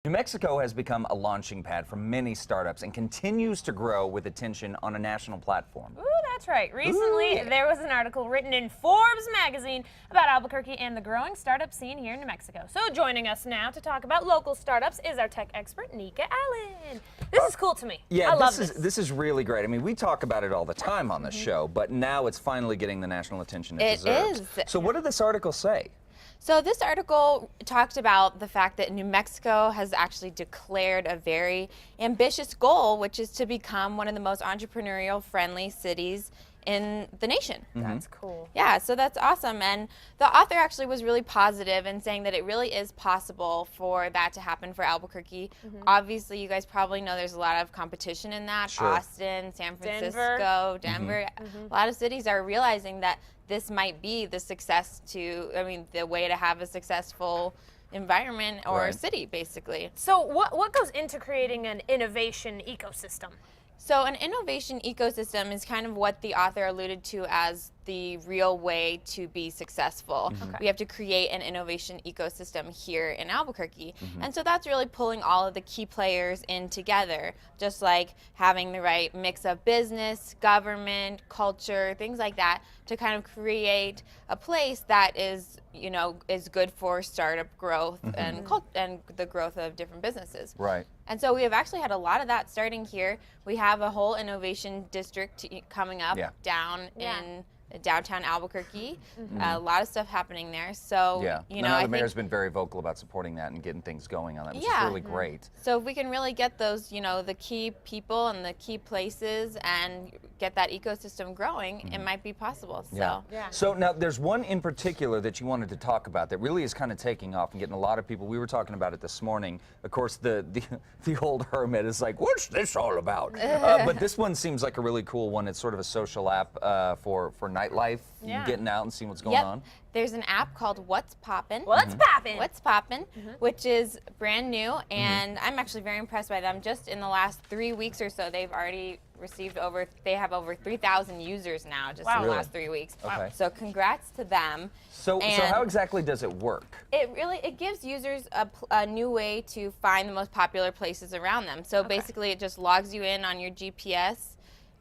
New Mexico has become a launching pad for many startups and continues to grow with attention on a national platform. Ooh, that's right. Recently, there was an article written in Forbes magazine about Albuquerque and the growing startup scene here in New Mexico. So joining us now to talk about local startups is our tech expert, Nika Allen. This is cool to me. Yeah, I love this. This is really great. I mean, we talk about it all the time on the show, but now it's finally getting the national attention it deserves. Is. So what did this article say? So this article talked about the fact that New Mexico has actually declared a very ambitious goal, which is to become one of the most entrepreneurial friendly cities in the nation. That's cool. Yeah, so that's awesome. And the author actually was really positive in saying that it really is possible for that to happen for Albuquerque. Obviously, you guys probably know there's a lot of competition in that. Sure. Austin, San Francisco, Denver. A lot of cities are realizing that this might be the the way to have a successful environment or city, basically. So what goes into creating an innovation ecosystem? So an innovation ecosystem is kind of what the author alluded to as the real way to be successful. We have to create an innovation ecosystem here in Albuquerque. And so that's really pulling all of the key players in together, just like having the right mix of business, government, culture, things like that, to kind of create a place that is good for startup growth and the growth of different businesses. Right. And so we have actually had a lot of that starting here. We have a whole innovation district coming up down in downtown Albuquerque. A lot of stuff happening there. So, the mayor's been very vocal about supporting that and getting things going on that, which is really great. So if we can really get those, the key people and the key places and get that ecosystem growing, it might be possible. So. So now there's one in particular that you wanted to talk about that really is kind of taking off and getting a lot of people. We were talking about it this morning. Of course, the old hermit is like, what's this all about? But this one seems like a really cool one. It's sort of a social app for nightlife, getting out and seeing what's going on. There's an app called What's Poppin'. What's Poppin'? What's Poppin', which is brand new, and I'm actually very impressed by them. Just in the last 3 weeks or so, they've already received they have over 3,000 users now just in the last 3 weeks. Okay. So congrats to them. So how exactly does it work? It gives users a new way to find the most popular places around them. So basically it just logs you in on your GPS,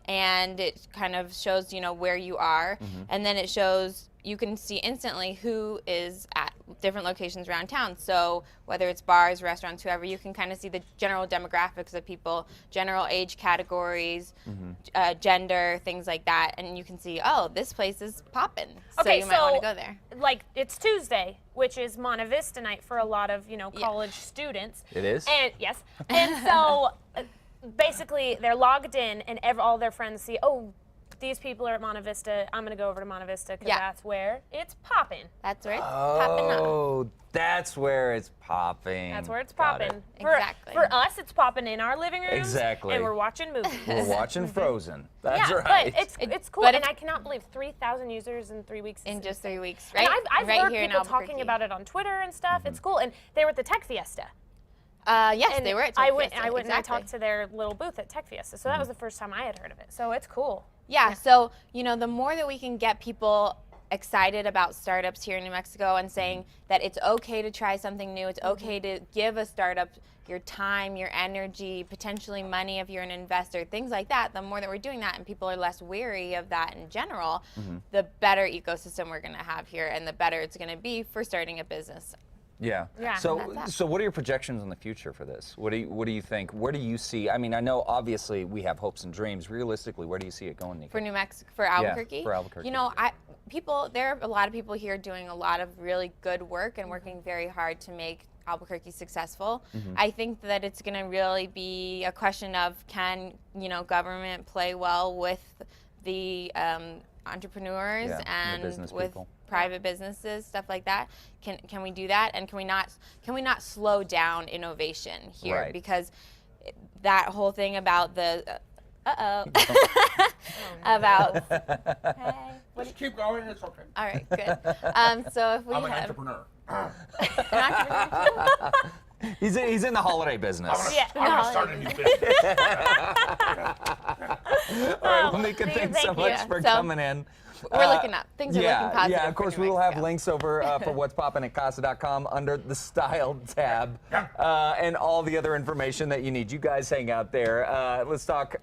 and it kind of shows where you are, and then it shows you can see instantly who is at different locations around town. So whether it's bars, restaurants, whoever, you can kind of see the general demographics of people, general age categories, gender, things like that, and you can see, oh, this place is poppin', so you might want to go there. Like, it's Tuesday, which is Monte Vista night for a lot of college students. It is? And yes, and so basically they're logged in, and all their friends see, oh, these people are at Monte Vista. I'm going to go over to Monte Vista because that's where it's popping. That's where it's popping up. Oh, that's where it's popping. That's where it's popping. Exactly. For us, it's popping in our living rooms. Exactly. And we're watching movies. We're watching Frozen. That's right. But it's cool, and I cannot believe 3,000 users in 3 weeks. In just 3 weeks, right? And I've right heard here people talking about it on Twitter and stuff. It's cool, and they were at the Tech Fiesta. Yes, and they were at Tech Fiesta. I went and I talked to their little booth at Tech Fiesta, so that was the first time I had heard of it. So it's cool. Yeah, so the more that we can get people excited about startups here in New Mexico and saying that it's okay to try something new, it's okay to give a startup your time, your energy, potentially money if you're an investor, things like that, the more that we're doing that and people are less wary of that in general, the better ecosystem we're going to have here and the better it's going to be for starting a business. Yeah. So what are your projections in the future for this? What do you think? Where do you see? I mean, I know obviously we have hopes and dreams. Realistically, where do you see it going, Nika? For New Mexico, for Albuquerque? Yeah, for Albuquerque. There are a lot of people here doing a lot of really good work and working very hard to make Albuquerque successful. I think that it's going to really be a question of can government play well with the entrepreneurs and with people. Private businesses, stuff like that. Can we do that, and can we not slow down innovation here? Because that whole thing about the about Just keep going, it's okay. All right, good. So if we I'm an have entrepreneur. an entrepreneur. He's in the holiday business. Yeah. I'm gonna start a new business. All right, well, Nika, thanks so thank much you. for So, coming in. We're looking up. Things are looking positive. Yeah, of for course, New we will have Mexico. links over for what's poppin' at Casa.com under the Style tab and all the other information that you need. You guys hang out there. Let's talk.